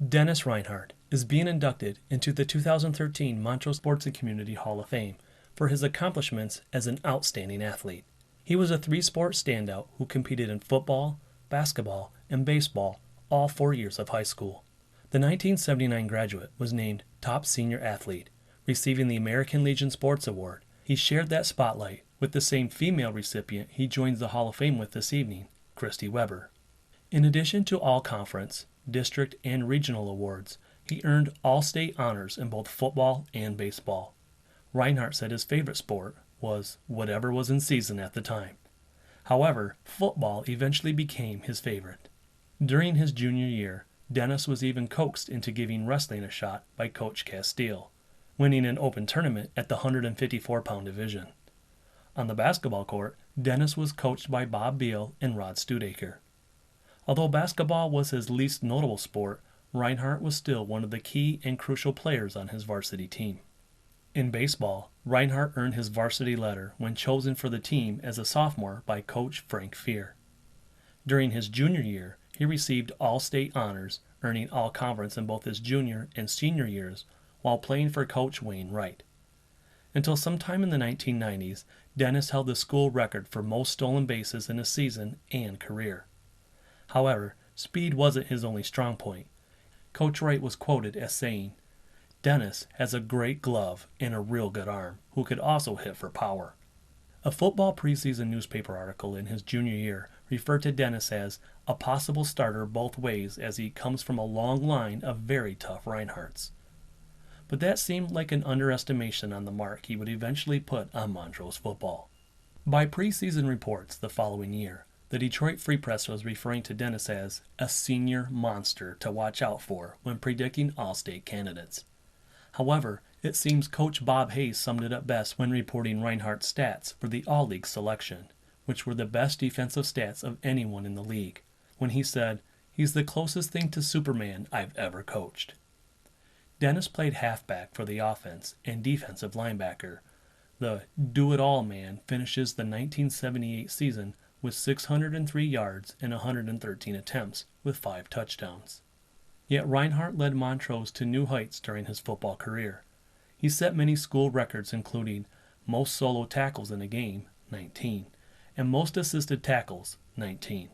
Dennis Reinhart is being inducted into the 2013 Montrose Sports and Community Hall of Fame for his accomplishments as an outstanding athlete. He was a three-sport standout who competed in football, basketball, and baseball all 4 years of high school. The 1979 graduate was named Top Senior Athlete, receiving the American Legion Sports Award. He shared that spotlight with the same female recipient he joins the Hall of Fame with this evening, Christy Weber. In addition to all-conference, district, and regional awards, he earned all-state honors in both football and baseball. Reinhart said his favorite sport was whatever was in season at the time. However, football eventually became his favorite. During his junior year, Dennis was even coaxed into giving wrestling a shot by Coach Castile, winning an open tournament at the 154-pound division. On the basketball court, Dennis was coached by Bob Beal and Rod Studaker. Although basketball was his least notable sport, Reinhart was still one of the key and crucial players on his varsity team. In baseball, Reinhart earned his varsity letter when chosen for the team as a sophomore by Coach Frank Fear. During his junior year, he received all-state honors, earning all-conference in both his junior and senior years while playing for Coach Wayne Wright. Until sometime in the 1990s, Dennis held the school record for most stolen bases in a season and career. However, speed wasn't his only strong point. Coach Wright was quoted as saying, "Dennis has a great glove and a real good arm, who could also hit for power." A football preseason newspaper article in his junior year referred to Dennis as a possible starter both ways as he comes from a long line of very tough Reinharts. But that seemed like an underestimation on the mark he would eventually put on Montrose football. By preseason reports the following year, the Detroit Free Press was referring to Dennis as a senior monster to watch out for when predicting all-state candidates. However, it seems Coach Bob Hayes summed it up best when reporting Reinhart's stats for the All-League selection, which were the best defensive stats of anyone in the league, when he said, "He's the closest thing to Superman I've ever coached." Dennis played halfback for the offense and defensive linebacker. The do-it-all man finishes the 1978 season with 603 yards and 113 attempts with 5 touchdowns. Yet Reinhart led Montrose to new heights during his football career. He set many school records including most solo tackles in a game, 19, and most assisted tackles, 19,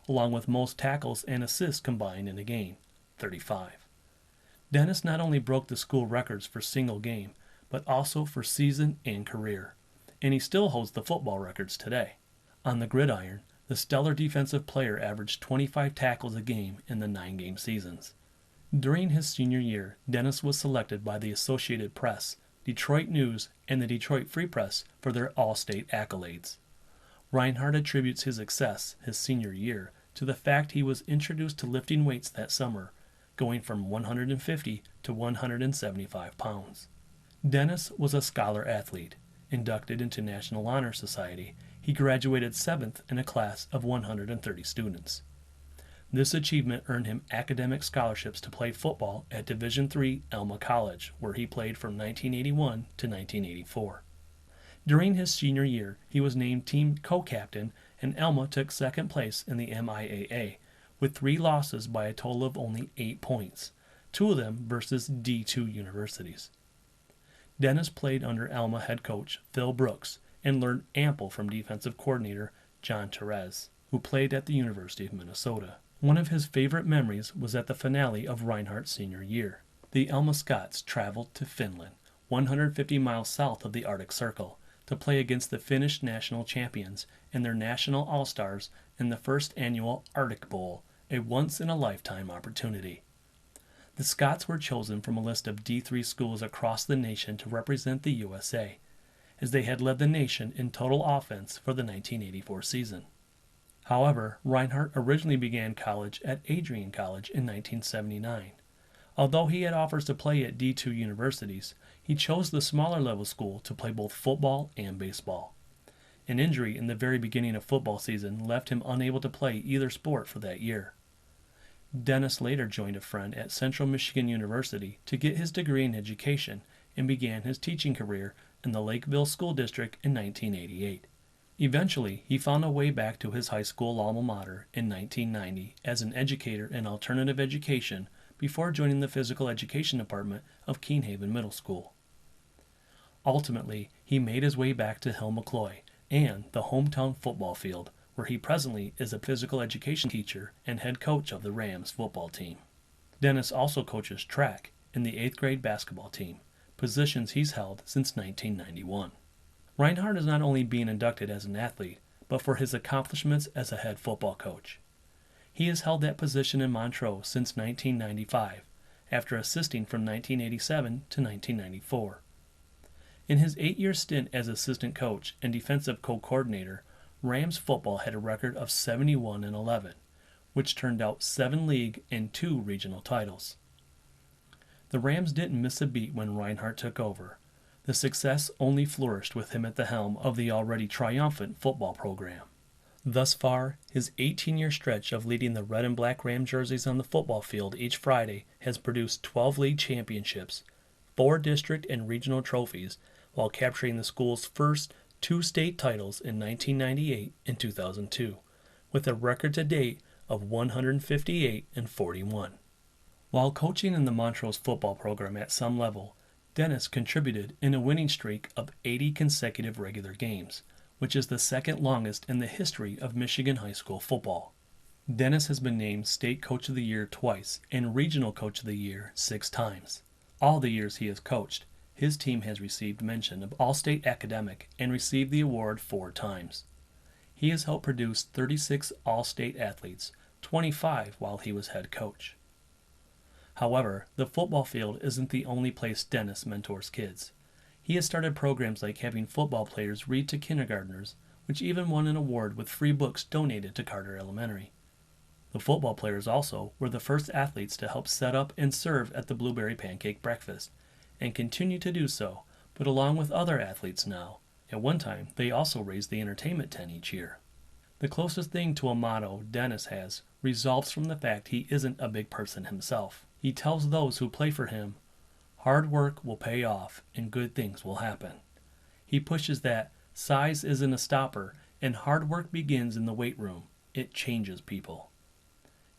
along with most tackles and assists combined in a game, 35. Dennis not only broke the school records for single game, but also for season and career, and he still holds the football records today. On the gridiron, the stellar defensive player averaged 25 tackles a game in the 9-game seasons. During his senior year, Dennis was selected by the Associated Press, Detroit News, and the Detroit Free Press for their all-state accolades. Reinhart attributes his success his senior year to the fact he was introduced to lifting weights that summer, going from 150 to 175 pounds. Dennis was a scholar athlete. Inducted into National Honor Society, he graduated 7th in a class of 130 students. This achievement earned him academic scholarships to play football at Division III Elma College, where he played from 1981 to 1984. During his senior year, he was named team co-captain, and Elma took second place in the MIAA, with 3 losses by a total of only 8 points, 2 of them versus D2 universities. Dennis played under Elma head coach Phil Brooks and learned ample from defensive coordinator John Therese, who played at the University of Minnesota. One of his favorite memories was at the finale of Reinhardt's senior year. The Elma Scots traveled to Finland, 150 miles south of the Arctic Circle, to play against the Finnish national champions and their national all-stars in the first annual Arctic Bowl, a once-in-a-lifetime opportunity. The Scots were chosen from a list of D3 schools across the nation to represent the USA, as they had led the nation in total offense for the 1984 season. However, Reinhart originally began college at Adrian College in 1979. Although he had offers to play at D2 universities, he chose the smaller level school to play both football and baseball. An injury in the very beginning of football season left him unable to play either sport for that year. Dennis later joined a friend at Central Michigan University to get his degree in education and began his teaching career in the Lakeville School District in 1988. Eventually, he found a way back to his high school alma mater in 1990 as an educator in alternative education before joining the physical education department of Keenhaven Middle School. Ultimately, he made his way back to Hill McCloy and the hometown football field, where he presently is a physical education teacher and head coach of the Rams football team. Dennis also coaches track in the 8th grade basketball team, positions he's held since 1991. Reinhart is not only being inducted as an athlete, but for his accomplishments as a head football coach. He has held that position in Montrose since 1995, after assisting from 1987 to 1994. In his 8-year stint as assistant coach and defensive co-coordinator, Rams football had a record of 71-11, which turned out 7 league and 2 regional titles. The Rams didn't miss a beat when Reinhart took over. The success only flourished with him at the helm of the already triumphant football program. Thus far, his 18-year stretch of leading the red and black Ram jerseys on the football field each Friday has produced 12 league championships, 4 district and regional trophies, while capturing the school's first 2 state titles in 1998 and 2002, with a record to date of 158-41. While coaching in the Montrose football program at some level, Dennis contributed in a winning streak of 80 consecutive regular games, which is the second longest in the history of Michigan high school football. Dennis has been named State Coach of the Year twice and Regional Coach of the Year 6 times. All the years he has coached, his team has received mention of All-State Academic and received the award 4 times. He has helped produce 36 All-State athletes, 25 while he was head coach. However, the football field isn't the only place Dennis mentors kids. He has started programs like having football players read to kindergartners, which even won an award with free books donated to Carter Elementary. The football players also were the first athletes to help set up and serve at the Blueberry Pancake Breakfast, and continue to do so, but along with other athletes now. At one time, they also raised the entertainment tent each year. The closest thing to a motto Dennis has results from the fact he isn't a big person himself. He tells those who play for him, "Hard work will pay off and good things will happen." He pushes that size isn't a stopper and hard work begins in the weight room. It changes people.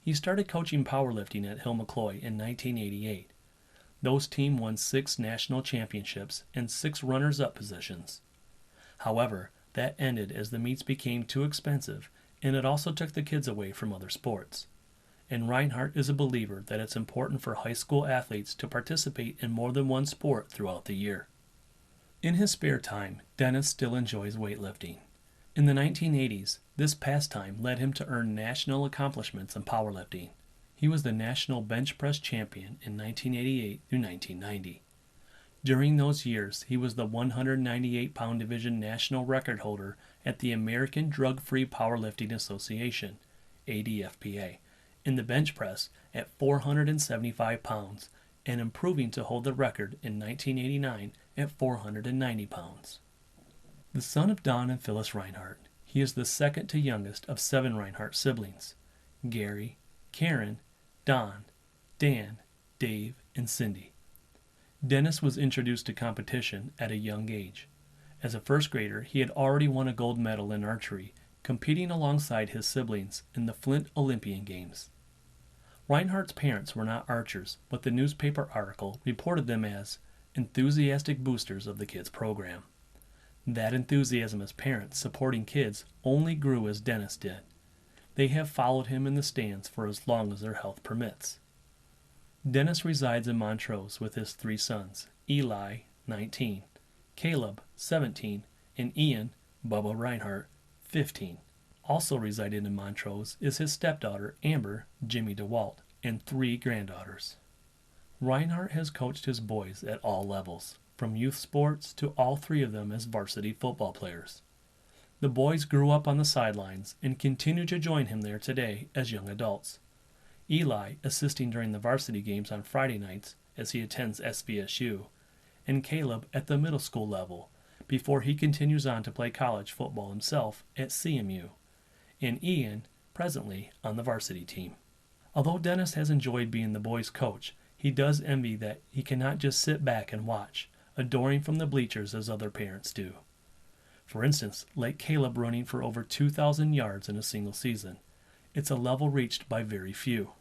He started coaching powerlifting at Hill McCloy in 1988. Those team won 6 national championships and 6 runners-up positions. However, that ended as the meets became too expensive, and it also took the kids away from other sports. And Reinhart is a believer that it's important for high school athletes to participate in more than one sport throughout the year. In his spare time, Dennis still enjoys weightlifting. In the 1980s, this pastime led him to earn national accomplishments in powerlifting. He was the national bench press champion in 1988 through 1990. During those years, he was the 198-pound division national record holder at the American Drug-Free Powerlifting Association, ADFPA, in the bench press at 475 pounds, and improving to hold the record in 1989 at 490 pounds. The son of Don and Phyllis Reinhart, he is the second to youngest of 7 Reinhart siblings: Gary, Karen, Don, Dan, Dave, and Cindy. Dennis was introduced to competition at a young age. As a first grader, he had already won a gold medal in archery, competing alongside his siblings in the Flint Olympian Games. Reinhart's parents were not archers, but the newspaper article reported them as enthusiastic boosters of the kids' program. That enthusiasm as parents supporting kids only grew as Dennis did. They have followed him in the stands for as long as their health permits. Dennis resides in Montrose with his 3 sons, Eli, 19, Caleb, 17, and Ian, Bubba Reinhart, 15. Also residing in Montrose is his stepdaughter, Amber, Jimmy DeWalt, and 3 granddaughters. Reinhart has coached his boys at all levels, from youth sports to all 3 of them as varsity football players. The boys grew up on the sidelines and continue to join him there today as young adults. Eli assisting during the varsity games on Friday nights as he attends SVSU, and Caleb at the middle school level before he continues on to play college football himself at CMU, and Ian presently on the varsity team. Although Dennis has enjoyed being the boys' coach, he does envy that he cannot just sit back and watch, adoring from the bleachers as other parents do. For instance, like Caleb running for over 2,000 yards in a single season. It's a level reached by very few.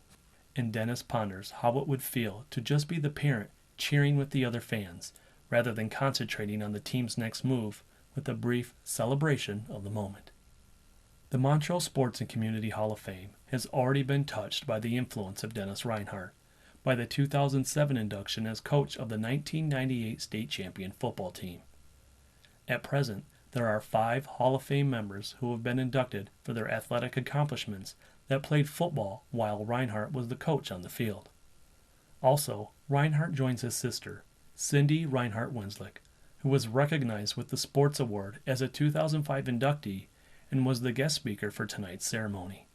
and Dennis ponders how it would feel to just be the parent cheering with the other fans, rather than concentrating on the team's next move with a brief celebration of the moment. The Montrose Sports and Community Hall of Fame has already been touched by the influence of Dennis Reinhart, by the 2007 induction as coach of the 1998 state champion football team. At present, there are 5 Hall of Fame members who have been inducted for their athletic accomplishments that played football while Reinhart was the coach on the field. Also, Reinhart joins his sister, Cindy Reinhart Winslick, who was recognized with the Sports Award as a 2005 inductee and was the guest speaker for tonight's ceremony.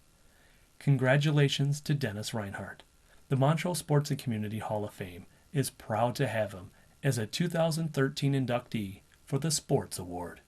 Congratulations to Dennis Reinhart. The Montrose Sports and Community Hall of Fame is proud to have him as a 2013 inductee for the Sports Award.